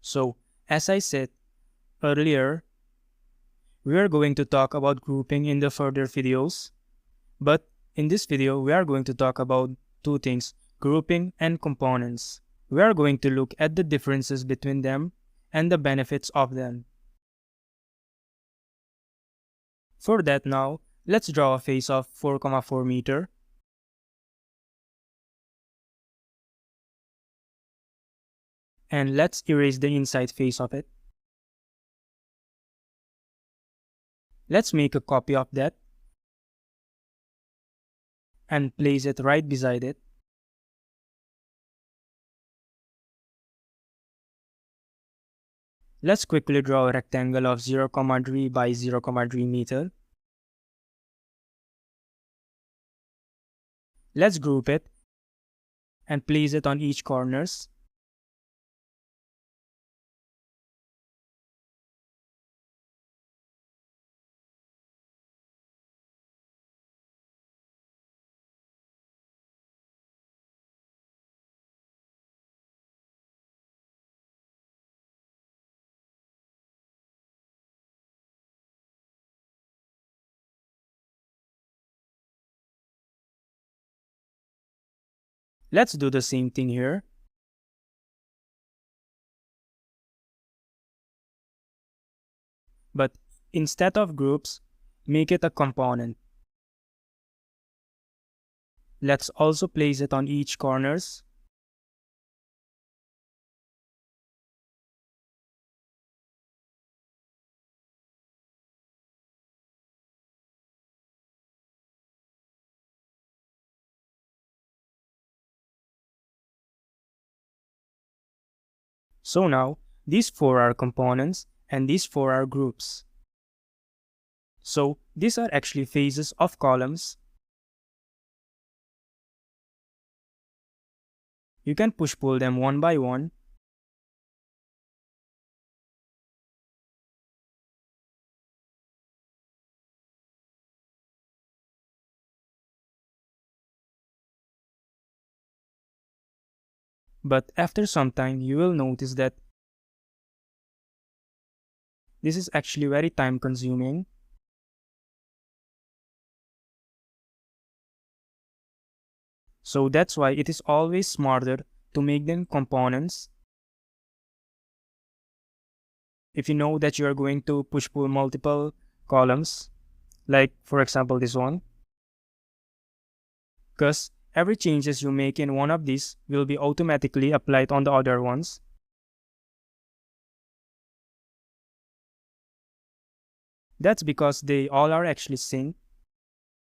So, as I said earlier, we are going to talk about grouping in the further videos. But in this video, we are going to talk about two things, grouping and components. We are going to look at the differences between them and the benefits of them. For that now, let's draw a face of 4,4 meter. And let's erase the inside face of it. Let's make a copy of that and place it right beside it. Let's quickly draw a rectangle of 0,3 by 0,3 meter. Let's group it and place it on each corners. Let's do the same thing here. But instead of groups, make it a component. Let's also place it on each corners. So now, these four are components and these four are groups. So these are actually faces of columns. You can push-pull them one by one. But after some time, you will notice that this is actually very time consuming. So that's why it is always smarter to make them components. If you know that you are going to push-pull multiple columns, like for example this one, because every changes you make in one of these will be automatically applied on the other ones. That's because they all are actually synced.